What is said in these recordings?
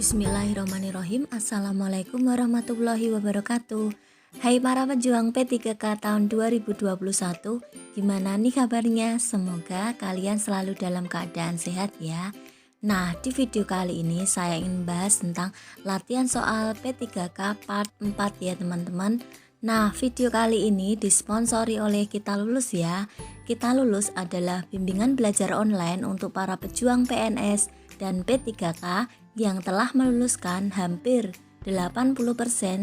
Bismillahirrahmanirrahim. Assalamualaikum warahmatullahi wabarakatuh. Hai para pejuang P3K tahun 2021, gimana nih kabarnya? Semoga kalian selalu dalam keadaan sehat ya. Nah, di video kali ini saya ingin bahas tentang latihan soal P3K part 4 ya teman-teman. Nah, video kali ini disponsori oleh Kita Lulus ya. Kita Lulus adalah bimbingan belajar online untuk para pejuang PNS dan P3K yang telah meluluskan hampir 80%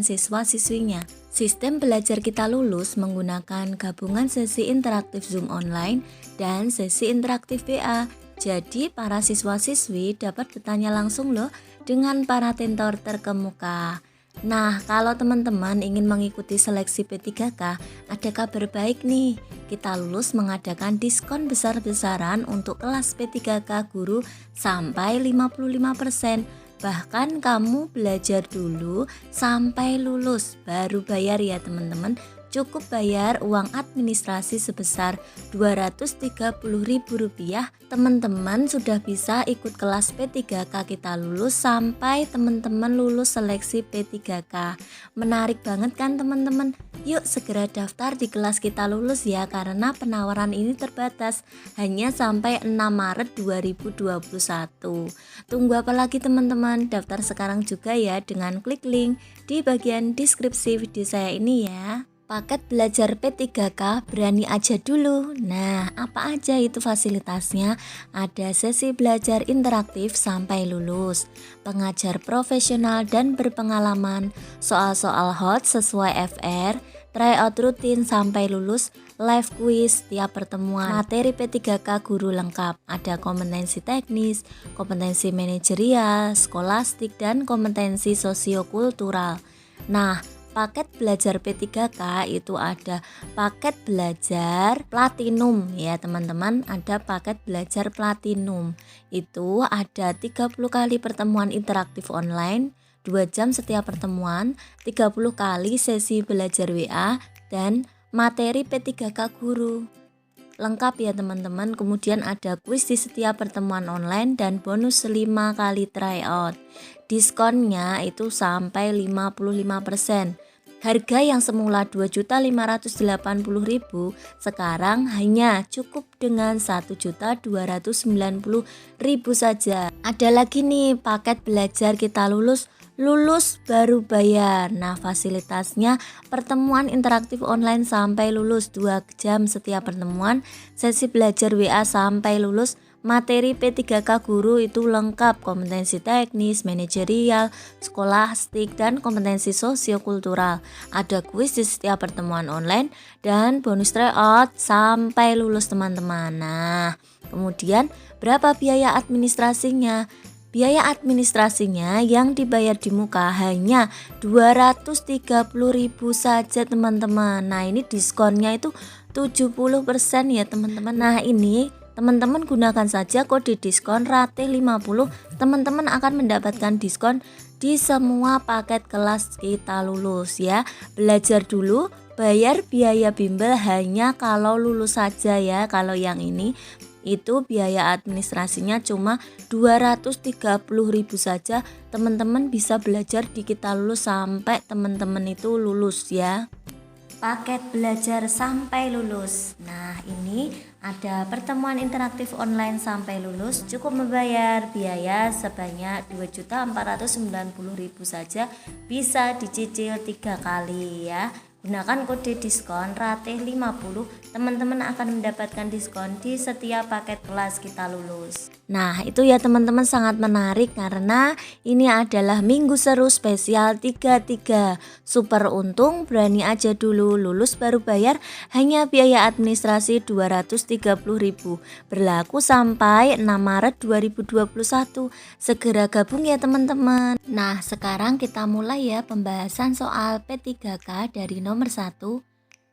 siswa-siswinya. Sistem belajar Kita Lulus menggunakan gabungan sesi interaktif Zoom online dan sesi interaktif WA. Jadi para siswa-siswi dapat bertanya langsung loh dengan para tentor terkemuka. Nah, kalau teman-teman ingin mengikuti seleksi P3K, ada kabar baik nih. Kita Lulus mengadakan diskon besar-besaran untuk kelas P3K guru sampai 55%. Bahkan kamu belajar dulu sampai lulus baru bayar ya teman-teman. Cukup bayar uang administrasi sebesar Rp230.000. Teman-teman sudah bisa ikut kelas P3K Kita Lulus sampai teman-teman lulus seleksi P3K. Menarik banget kan teman-teman? Yuk segera daftar di kelas Kita Lulus ya, karena penawaran ini terbatas hanya sampai 6 Maret 2021. Tunggu apa lagi teman-teman? Daftar sekarang juga ya dengan klik link di bagian deskripsi video saya ini ya. Paket belajar P3K berani aja dulu. Nah, apa aja itu fasilitasnya? Ada sesi belajar interaktif sampai lulus, pengajar profesional dan berpengalaman, soal-soal hot sesuai FR, tryout rutin sampai lulus, live quiz tiap pertemuan, materi P3K guru lengkap, ada kompetensi teknis, kompetensi manajerial, skolastik, dan kompetensi sosiokultural. Nah, paket belajar P3K itu ada paket belajar platinum ya teman-teman. Ada paket belajar platinum, itu ada 30 kali pertemuan interaktif online 2 jam setiap pertemuan, 30 kali sesi belajar WA, dan materi P3K guru lengkap ya teman-teman. Kemudian ada kuis di setiap pertemuan online dan bonus 5 kali tryout. Diskonnya itu sampai 55%. Harga yang semula Rp2.580.000 sekarang hanya cukup dengan Rp1.290.000 saja. Ada lagi nih paket belajar Kita Lulus, lulus baru bayar. Nah, fasilitasnya pertemuan interaktif online sampai lulus 2 jam setiap pertemuan, sesi belajar WA sampai lulus, materi P3K guru itu lengkap, kompetensi teknis, manajerial, skolastik, dan kompetensi sosiokultural. Ada kuis di setiap pertemuan online dan bonus tryout sampai lulus teman-teman. Nah, kemudian berapa biaya administrasinya? Biaya administrasinya yang dibayar di muka hanya Rp230.000 saja teman-teman. Nah, ini diskonnya itu 70% ya teman-teman. Nah, ini teman-teman gunakan saja kode diskon RATE50. Teman-teman akan mendapatkan diskon di semua paket kelas Kita Lulus ya. Belajar dulu, bayar biaya bimbel hanya kalau lulus saja ya. Kalau yang ini itu biaya administrasinya cuma Rp230.000 saja. Teman-teman bisa belajar di Kita Lulus sampai teman-teman itu lulus ya. Paket belajar sampai lulus. Nah, ini ada pertemuan interaktif online sampai lulus, cukup membayar biaya sebanyak Rp2.490.000 saja, bisa dicicil 3 kali ya. Gunakan kode diskon RATE50, teman-teman akan mendapatkan diskon di setiap paket kelas Kita Lulus. Nah, itu ya teman-teman, sangat menarik karena ini adalah minggu seru spesial 33. Super untung, berani aja dulu, lulus baru bayar, hanya biaya administrasi Rp230.000. Berlaku sampai 6 Maret 2021. Segera gabung ya teman-teman. Nah, sekarang kita mulai ya pembahasan soal P3K dari nomor 1.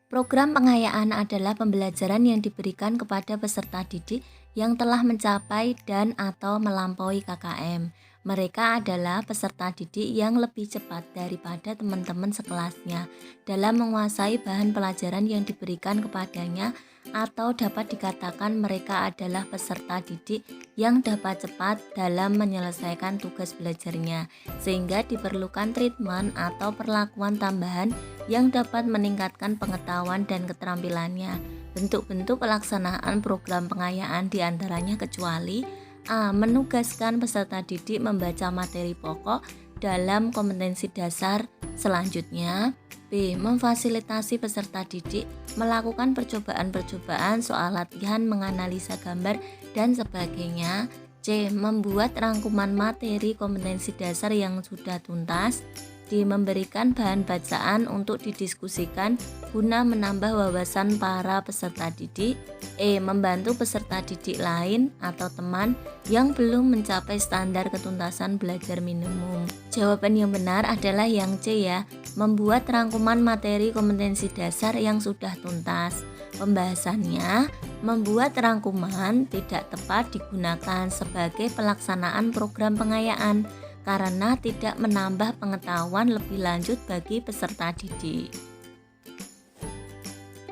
Program pengayaan adalah pembelajaran yang diberikan kepada peserta didik yang telah mencapai dan atau melampaui KKM. Mereka adalah peserta didik yang lebih cepat daripada teman-teman sekelasnya dalam menguasai bahan pelajaran yang diberikan kepadanya, atau dapat dikatakan mereka adalah peserta didik yang dapat cepat dalam menyelesaikan tugas belajarnya, sehingga diperlukan treatment atau perlakuan tambahan yang dapat meningkatkan pengetahuan dan keterampilannya. Bentuk-bentuk pelaksanaan program pengayaan diantaranya kecuali A. Menugaskan peserta didik membaca materi pokok dalam kompetensi dasar. Selanjutnya, B. Memfasilitasi peserta didik melakukan percobaan-percobaan soal latihan menganalisa gambar dan sebagainya. C. Membuat rangkuman materi kompetensi dasar yang sudah tuntas. D. Memberikan bahan bacaan untuk didiskusikan guna menambah wawasan para peserta didik. E. Membantu peserta didik lain atau teman yang belum mencapai standar ketuntasan belajar minimum. Jawaban yang benar adalah yang C ya, membuat rangkuman materi kompetensi dasar yang sudah tuntas. Pembahasannya, membuat rangkuman tidak tepat digunakan sebagai pelaksanaan program pengayaan karena tidak menambah pengetahuan lebih lanjut bagi peserta didik.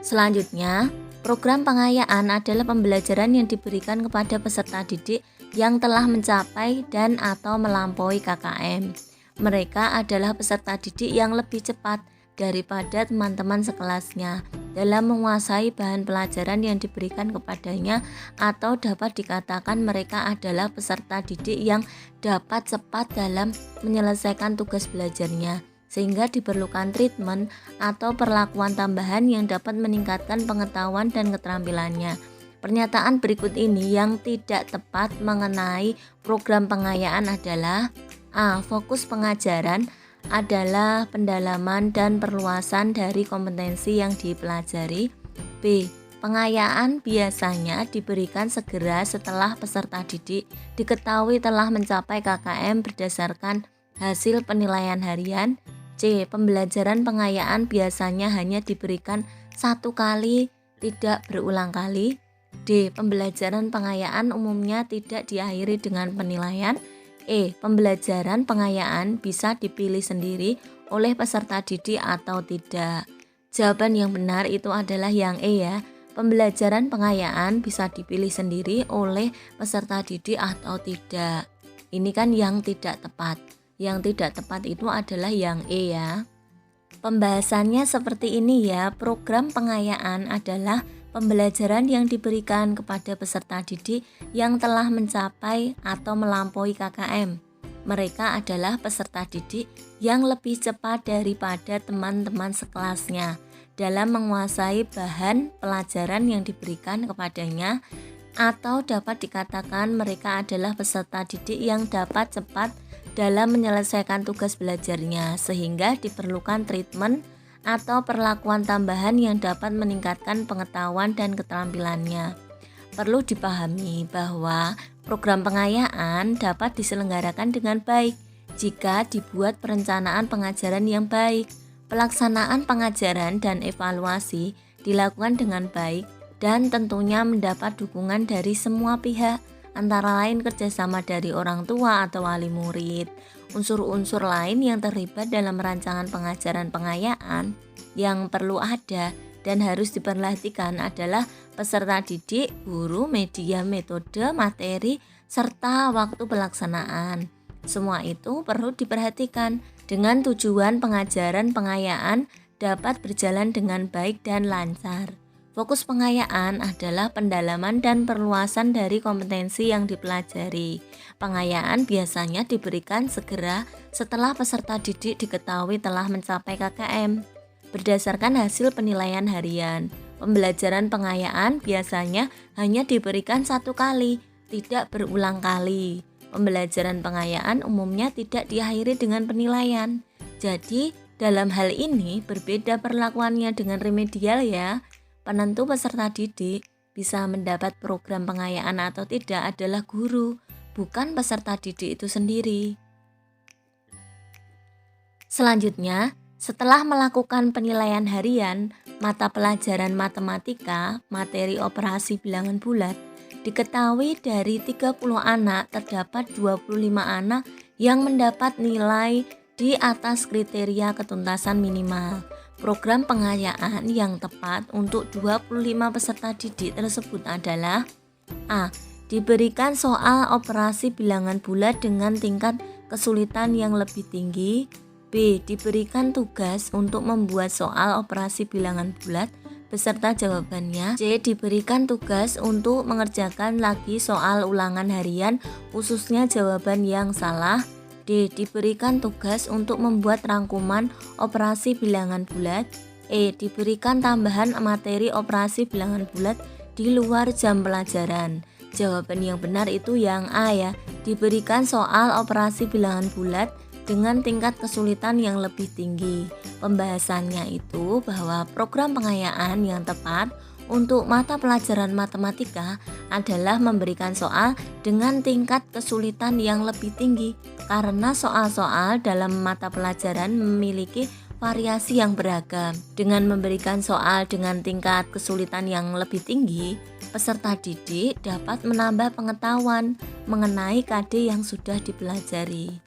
Selanjutnya, program pengayaan adalah pembelajaran yang diberikan kepada peserta didik yang telah mencapai dan atau melampaui KKM. Mereka adalah peserta didik yang lebih cepat daripada teman-teman sekelasnya dalam menguasai bahan pelajaran yang diberikan kepadanya, atau dapat dikatakan mereka adalah peserta didik yang dapat cepat dalam menyelesaikan tugas belajarnya, sehingga diperlukan treatment atau perlakuan tambahan yang dapat meningkatkan pengetahuan dan keterampilannya. Pernyataan berikut ini yang tidak tepat mengenai program pengayaan adalah A. Fokus pengajaran adalah pendalaman dan perluasan dari kompetensi yang dipelajari. B. Pengayaan biasanya diberikan segera setelah peserta didik diketahui telah mencapai KKM berdasarkan hasil penilaian harian. C. Pembelajaran pengayaan biasanya hanya diberikan satu kali, tidak berulang kali. D. Pembelajaran pengayaan umumnya tidak diakhiri dengan penilaian. E. Pembelajaran pengayaan bisa dipilih sendiri oleh peserta didik atau tidak. Jawaban yang benar itu adalah yang E ya. Pembelajaran pengayaan bisa dipilih sendiri oleh peserta didik atau tidak. Ini kan yang tidak tepat. Yang tidak tepat itu adalah yang E ya. Pembahasannya seperti ini ya. Program pengayaan adalah pembelajaran yang diberikan kepada peserta didik yang telah mencapai atau melampaui KKM. Mereka adalah peserta didik yang lebih cepat daripada teman-teman sekelasnya dalam menguasai bahan pelajaran yang diberikan kepadanya, atau dapat dikatakan mereka adalah peserta didik yang dapat cepat dalam menyelesaikan tugas belajarnya, sehingga diperlukan treatment atau perlakuan tambahan yang dapat meningkatkan pengetahuan dan keterampilannya. Perlu dipahami bahwa program pengayaan dapat diselenggarakan dengan baik jika dibuat perencanaan pengajaran yang baik, pelaksanaan pengajaran dan evaluasi dilakukan dengan baik, dan tentunya mendapat dukungan dari semua pihak, antara lain kerjasama dari orang tua atau wali murid. Unsur-unsur lain yang terlibat dalam rancangan pengajaran pengayaan yang perlu ada dan harus diperhatikan adalah peserta didik, guru, media, metode, materi, serta waktu pelaksanaan. Semua itu perlu diperhatikan dengan tujuan pengajaran pengayaan dapat berjalan dengan baik dan lancar. Fokus pengayaan adalah pendalaman dan perluasan dari kompetensi yang dipelajari. Pengayaan biasanya diberikan segera setelah peserta didik diketahui telah mencapai KKM. Berdasarkan hasil penilaian harian, pembelajaran pengayaan biasanya hanya diberikan satu kali, tidak berulang kali. Pembelajaran pengayaan umumnya tidak diakhiri dengan penilaian. Jadi, dalam hal ini berbeda perlakuannya dengan remedial ya. Penentu peserta didik bisa mendapat program pengayaan atau tidak adalah guru, bukan peserta didik itu sendiri. Selanjutnya, setelah melakukan penilaian harian, mata pelajaran matematika, materi operasi bilangan bulat, diketahui dari 30 anak terdapat 25 anak yang mendapat nilai di atas kriteria ketuntasan minimal. Program pengayaan yang tepat untuk 25 peserta didik tersebut adalah A. Diberikan soal operasi bilangan bulat dengan tingkat kesulitan yang lebih tinggi. B. Diberikan tugas untuk membuat soal operasi bilangan bulat beserta jawabannya. C. Diberikan tugas untuk mengerjakan lagi soal ulangan harian khususnya jawaban yang salah. D. Diberikan tugas untuk membuat rangkuman operasi bilangan bulat. E. Diberikan tambahan materi operasi bilangan bulat di luar jam pelajaran. Jawaban yang benar itu yang A ya, diberikan soal operasi bilangan bulat dengan tingkat kesulitan yang lebih tinggi. Pembahasannya itu bahwa program pengayaan yang tepat untuk mata pelajaran matematika adalah memberikan soal dengan tingkat kesulitan yang lebih tinggi karena soal-soal dalam mata pelajaran memiliki variasi yang beragam. Dengan memberikan soal dengan tingkat kesulitan yang lebih tinggi, peserta didik dapat menambah pengetahuan mengenai KD yang sudah dipelajari.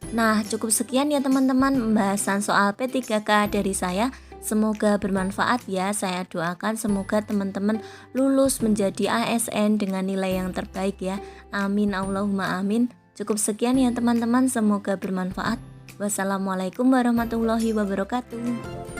Nah, cukup sekian ya teman-teman pembahasan soal P3K dari saya. Semoga bermanfaat ya. Saya doakan semoga teman-teman lulus menjadi ASN dengan nilai yang terbaik ya. Amin Allahumma amin. Cukup sekian ya teman-teman, semoga bermanfaat. Wassalamualaikum warahmatullahi wabarakatuh.